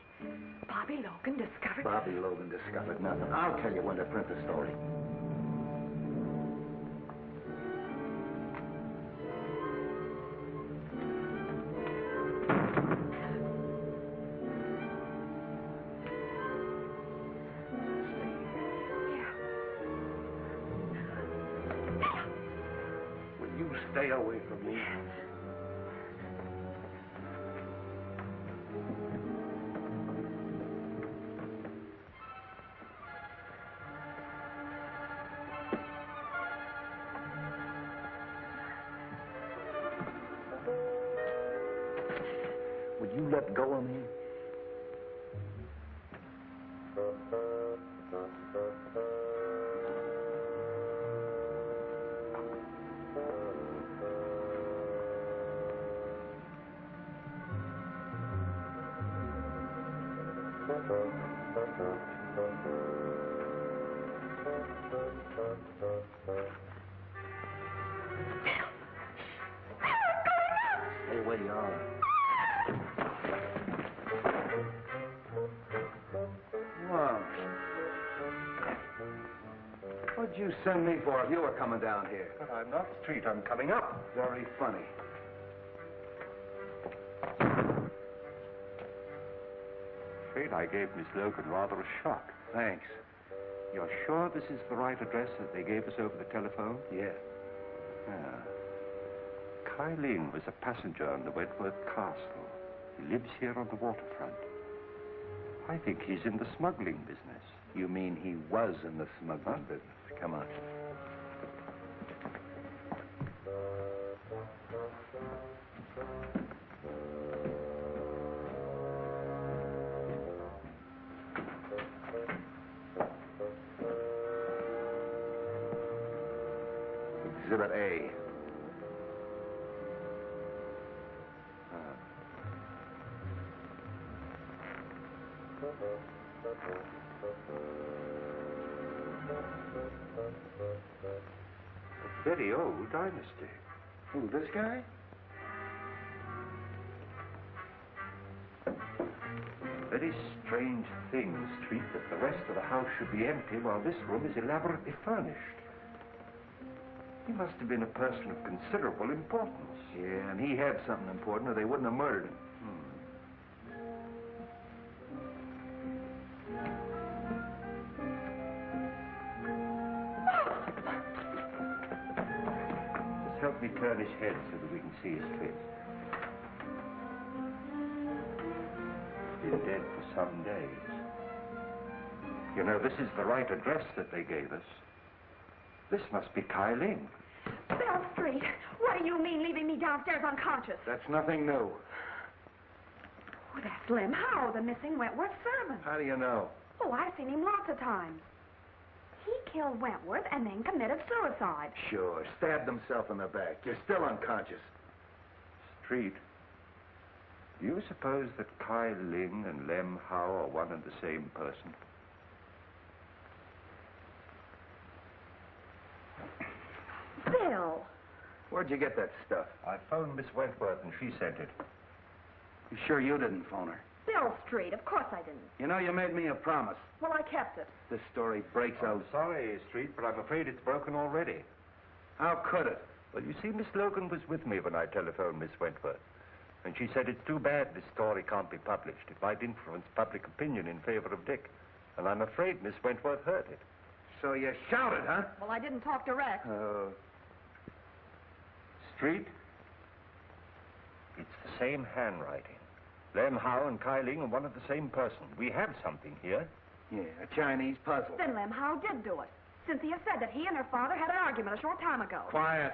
Bobby Logan discovered... Bobby Logan discovered nothing. I'll tell you when to print the story. Stay away from me. Would you let go of me? Stay where you are. Wow. What'd you send me for if you were coming down here? But I'm not Street. I'm coming up. Very funny. Afraid I gave Miss Logan rather a shock. Thanks. You're sure this is the right address that they gave us over the telephone? Yeah. Kai Ling was a passenger on the Wentworth Castle. He lives here on the waterfront. I think he's in the smuggling business. You mean he was in the smuggling business? Come on. Exhibit A. A very old dynasty. Who, this guy? Very strange thing, Street, that the rest of the house should be empty while this room is elaborately furnished. He must have been a person of considerable importance. Yeah, and he had something important or they wouldn't have murdered him. Just help me turn his head so that we can see his face. Been dead for some days. You know, this is the right address that they gave us. This must be Kai Ling. Bell Street, what do you mean leaving me downstairs unconscious? That's nothing new. Oh, that's Lem Howe, the missing Wentworth servant. How do you know? Oh, I've seen him lots of times. He killed Wentworth and then committed suicide. Sure, stabbed himself in the back. You're still unconscious. Street, do you suppose that Kai Ling and Lem Howe are one and the same person? Bill. Where'd you get that stuff? I phoned Miss Wentworth and she sent it. You sure you didn't phone her? Bill Street. Of course I didn't. You know, you made me a promise. Well, I kept it. This story breaks I'm out. sorry, Street, but I'm afraid it's broken already. How could it? Well, you see, Miss Logan was with me when I telephoned Miss Wentworth. And she said it's too bad this story can't be published. It might influence public opinion in favor of Dick. And I'm afraid Miss Wentworth heard it. So you shouted, huh? Well, I didn't talk direct. Street? It's the same handwriting. Lem Howe and Kai Ling are one of the same person. We have something here. Yeah, a Chinese puzzle. Then Lem Howe did do it. Cynthia said that he and her father had an argument a short time ago. Quiet.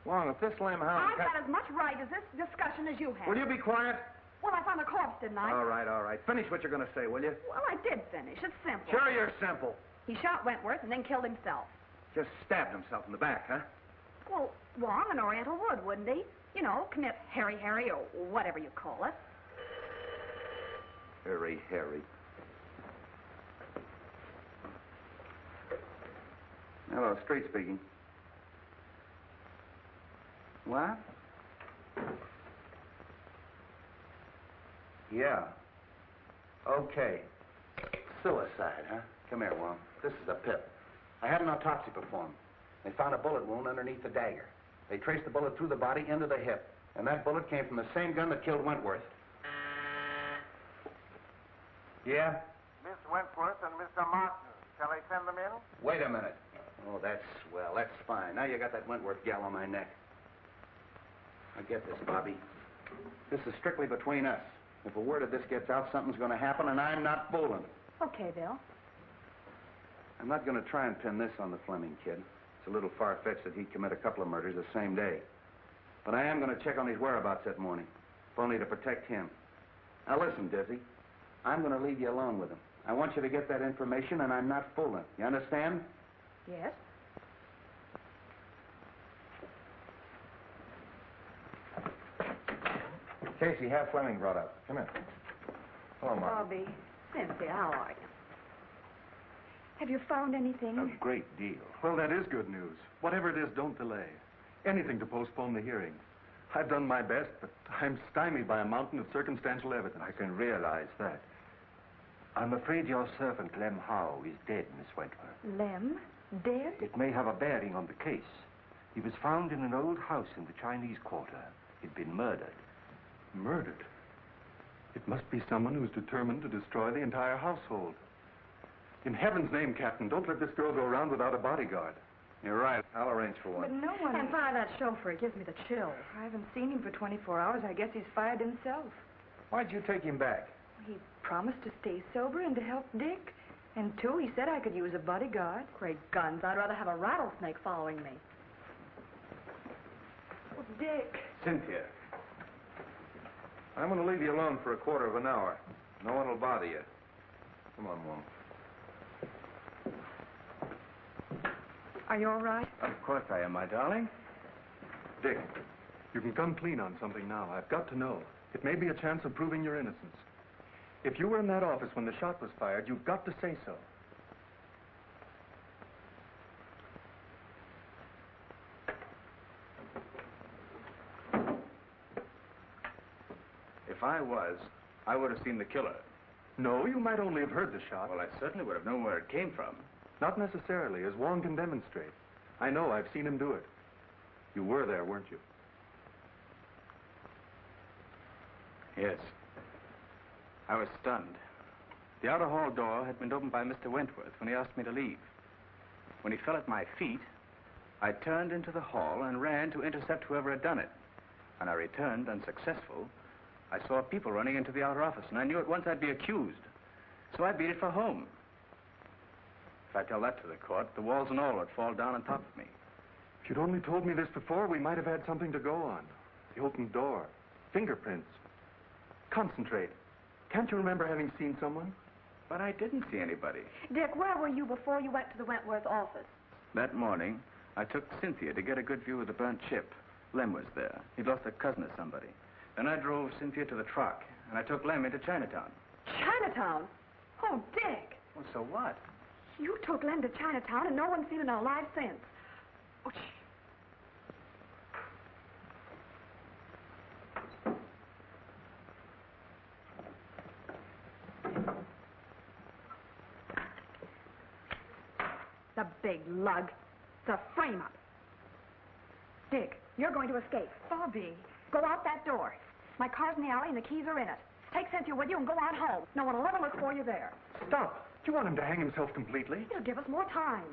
Wong, if this Lem Howe... I've got as much right as this discussion as you have. Will you be quiet? Well, I found the corpse, didn't I? All right, all right. Finish what you're going to say, will you? Well, I did finish. It's simple. Sure you're simple. He shot Wentworth and then killed himself. Just stabbed himself in the back, huh? Well, Wong, an Oriental would, wouldn't he? You know, commit Harry or whatever you call it. Harry. Hello, Street speaking. What? Yeah. Okay. Suicide, huh? Come here, Wong. This is a pip. I had an autopsy performed. They found a bullet wound underneath the dagger. They traced the bullet through the body into the hip. And that bullet came from the same gun that killed Wentworth. Yeah? Miss Wentworth and Mr. Martin. Shall I send them in? Wait a minute. Oh, that's swell. That's fine. Now you got that Wentworth gal on my neck. I get this, Bobby. This is strictly between us. If a word of this gets out, something's going to happen, and I'm not fooling. Okay, Bill. I'm not going to try and pin this on the Fleming kid. It's a little far-fetched that he'd commit a couple of murders the same day. But I am going to check on his whereabouts that morning, if only to protect him. Now listen, Dizzy. I'm going to leave you alone with him. I want you to get that information, and I'm not fooling. You understand? Yes? Casey, have Fleming brought up. Come in. Hello, Mark. Bobby. Cynthia, how are you? Have you found anything? A great deal. Well, that is good news. Whatever it is, don't delay. Anything to postpone the hearing. I've done my best, but I'm stymied by a mountain of circumstantial evidence. I can realize that. I'm afraid your servant, Lem Howe, is dead, Miss Wentworth. Lem? Dead? It may have a bearing on the case. He was found in an old house in the Chinese Quarter. He'd been murdered. Murdered? It must be someone who's determined to destroy the entire household. In heaven's name, Captain, don't let this girl go around without a bodyguard. You're right. I'll arrange for one. But no one... And by that chauffeur, it gives me the chills. I haven't seen him for 24 hours. I guess he's fired himself. Why'd you take him back? He promised to stay sober and to help Dick. And, too, he said I could use a bodyguard. Great guns. I'd rather have a rattlesnake following me. Oh, Dick. Cynthia. I'm going to leave you alone for a quarter of an hour. No one will bother you. Come on, Wong. Are you all right? Of course I am, my darling. Dick, you can come clean on something now. I've got to know. It may be a chance of proving your innocence. If you were in that office when the shot was fired, you've got to say so. If I was, I would have seen the killer. No, you might only have heard the shot. Well, I certainly would have known where it came from. Not necessarily, as Wong can demonstrate. I know, I've seen him do it. You were there, weren't you? Yes. I was stunned. The outer hall door had been opened by Mr. Wentworth when he asked me to leave. When he fell at my feet, I turned into the hall and ran to intercept whoever had done it. When I returned, unsuccessful, I saw people running into the outer office, and I knew at once I'd be accused. So I beat it for home. If I tell that to the court, the walls and all would fall down on top of me. If you'd only told me this before, we might have had something to go on. The open door, fingerprints. Concentrate. Can't you remember having seen someone? But I didn't see anybody. Dick, where were you before you went to the Wentworth office? That morning, I took Cynthia to get a good view of the burnt ship. Lem was there. He'd lost a cousin or somebody. Then I drove Cynthia to the truck, and I took Lem into Chinatown. Chinatown? Oh, Dick. Well, so what? You took Lem to Chinatown, and no one's seen him alive since. Oh, shh. The big lug. It's a frame-up. Dick, you're going to escape. Bobby. Go out that door. My car's in the alley and the keys are in it. Take Cynthia with you and go on home. No one will ever look for you there. Stop. Do you want him to hang himself completely? It'll give us more time.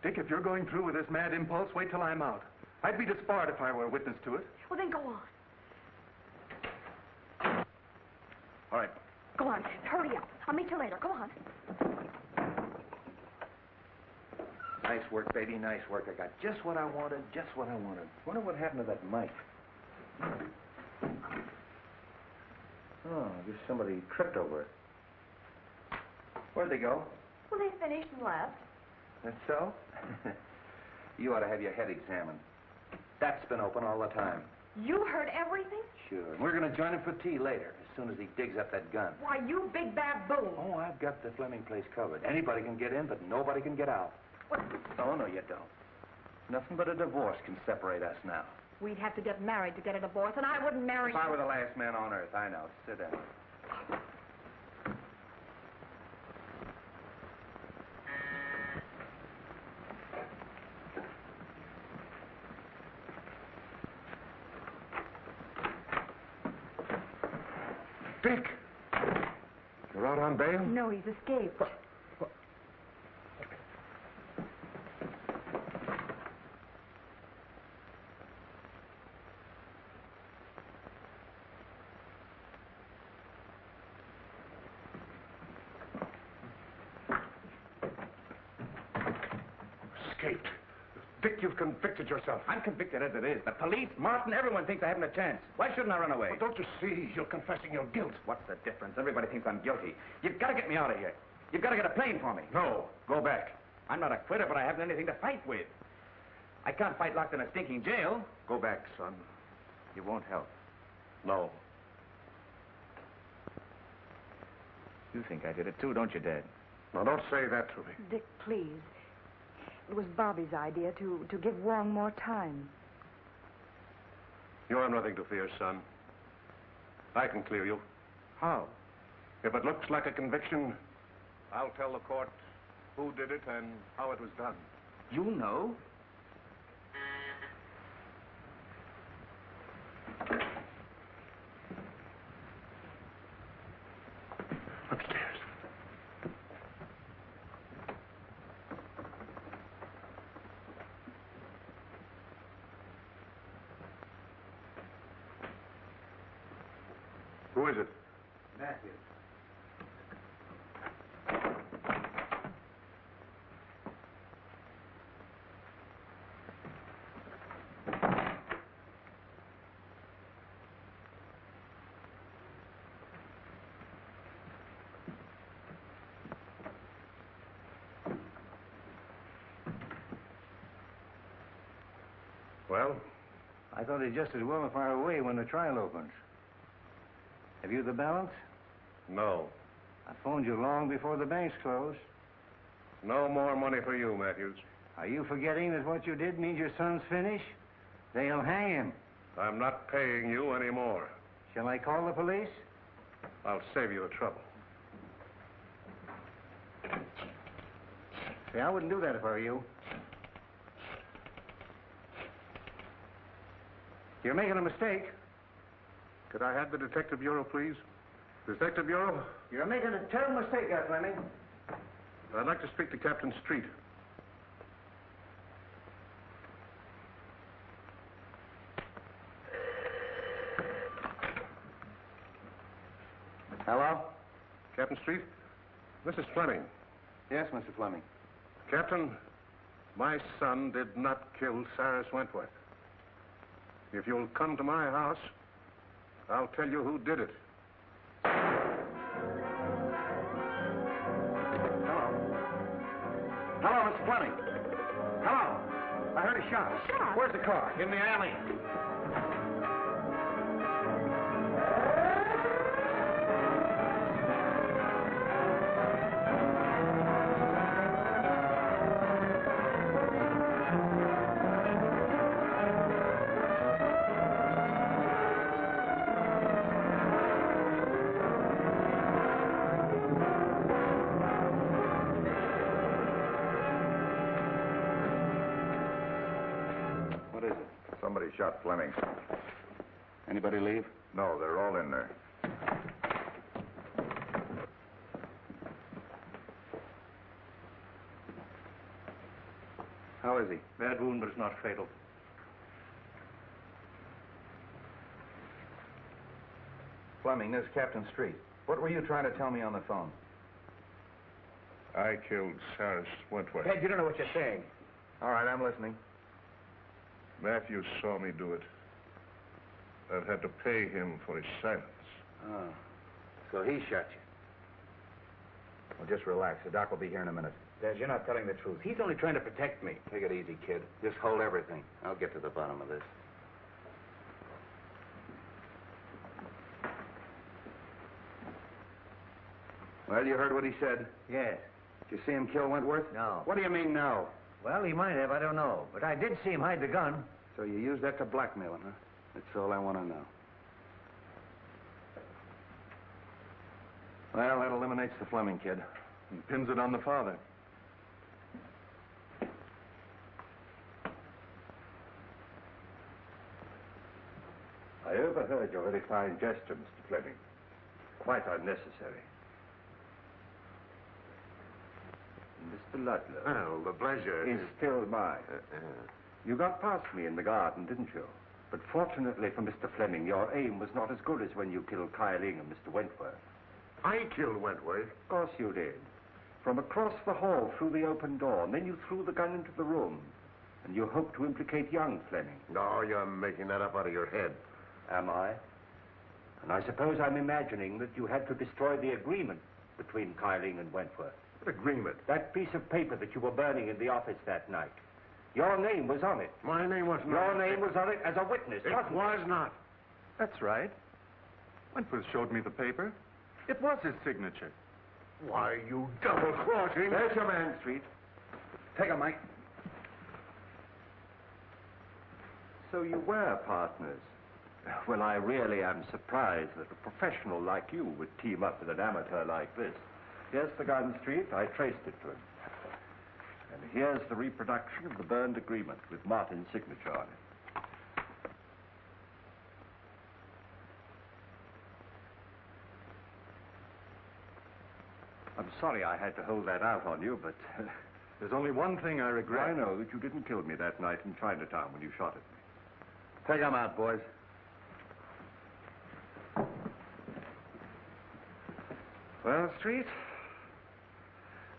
Dick, if you're going through with this mad impulse, wait till I'm out. I'd be disbarred if I were a witness to it. Well, then go on. All right. Go on, hurry up. I'll meet you later. Go on. Nice work, baby, nice work. I got just what I wanted, just what I wanted. Wonder what happened to that Mike. Oh, I guess somebody tripped over it. Where'd they go? Well, they finished and left. That's so? You ought to have your head examined. That's been open all the time. You heard everything? Sure. And we're going to join him for tea later, as soon as he digs up that gun. Why, you big baboon. Oh, I've got the Fleming place covered. Anybody can get in, but nobody can get out. What? Oh, no, you don't. Nothing but a divorce can separate us now. We'd have to get married to get a divorce, and I wouldn't marry If I were the last man on earth, I know. Sit down. Dick! You're out on bail? No, he's escaped. Escaped. Dick, you've convicted yourself. I'm convicted as it is. The police, Martin, everyone thinks I haven't a chance. Why shouldn't I run away? Well, don't you see? You're confessing your guilt. What's the difference? Everybody thinks I'm guilty. You've got to get me out of here. You've got to get a plane for me. No, go back. I'm not a quitter, but I haven't anything to fight with. I can't fight locked in a stinking jail. Go back, son. You won't help. No. You think I did it too, don't you, Dad? Now, don't say that to me. Dick, please. It was Bobby's idea to give Wong more time. You have nothing to fear, son. I can clear you. How? If it looks like a conviction, I'll tell the court who did it and how it was done. You know? Upstairs. Who is it? Matthews. Well? I thought he'd just as well fire away when the trial opens. Have you the balance? No. I phoned you long before the banks closed. No more money for you, Matthews. Are you forgetting that what you did means your son's finished? They'll hang him. I'm not paying you anymore. Shall I call the police? I'll save you the trouble. See, I wouldn't do that if I were you. You're making a mistake. Could I have the Detective Bureau, please? Detective Bureau? You're making a terrible mistake there, Fleming. I'd like to speak to Captain Street. Hello? Captain Street? This is Fleming. Yes, Mr. Fleming. Captain, my son did not kill Cyrus Wentworth. If you'll come to my house, I'll tell you who did it. Hello, Mr. Fleming. Hello. I heard a shot. Shot? Where's the car? In the alley. shot Fleming. Anybody leave? No, they're all in there. How is he? Bad wound, but it's not fatal. Fleming, this is Captain Street. What were you trying to tell me on the phone? I killed Cyrus Wentworth. Ted, you don't know what you're saying. All right, I'm listening. Matthews saw me do it. I've had to pay him for his silence. Oh, so he shot you. Well, just relax. The doc will be here in a minute. Des, you're not telling the truth. He's only trying to protect me. Take it easy, kid. Just hold everything. I'll get to the bottom of this. Well, you heard what he said. Yes. Did you see him kill Wentworth? No. What do you mean, no? Well, he might have. I don't know. But I did see him hide the gun. So you used that to blackmail him, huh? That's all I want to know. Well, that eliminates the Fleming kid. And pins it on the father. I overheard your very fine gesture, Mr. Fleming. Quite unnecessary. Mr. Ludlow. Well, the pleasure is still mine. You got past me in the garden, didn't you? But fortunately for Mr. Fleming, your aim was not as good as when you killed Kyling and Mr. Wentworth. I killed Wentworth. Of course you did. From across the hall through the open door, and then you threw the gun into the room. And you hoped to implicate young Fleming. No, you're making that up out of your head. Am I? And I suppose I'm imagining that you had to destroy the agreement between Kyling and Wentworth. What agreement? That piece of paper that you were burning in the office that night. Your name was on it. My name was not. Your name was on it as a witness, It wasn't was not. That's right. Wentworth showed me the paper. It was his signature. Why, you double-crossing... There's your man, Street. Take him, Mike. So you were partners. Well, I really am surprised that a professional like you would team up with an amateur like this. Here's the gun, Street. I traced it to him. And here's the reproduction of the burned agreement with Martin's signature on it. I'm sorry I had to hold that out on you, but... There's only one thing I regret. I know that you didn't kill me that night in Chinatown when you shot at me. Take him out, boys. Well, Street,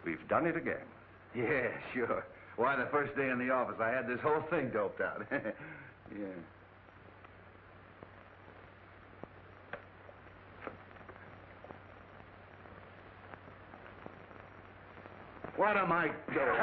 we've done it again. Yeah, sure. Why, the first day in the office, I had this whole thing doped out. Yeah. What am I doing?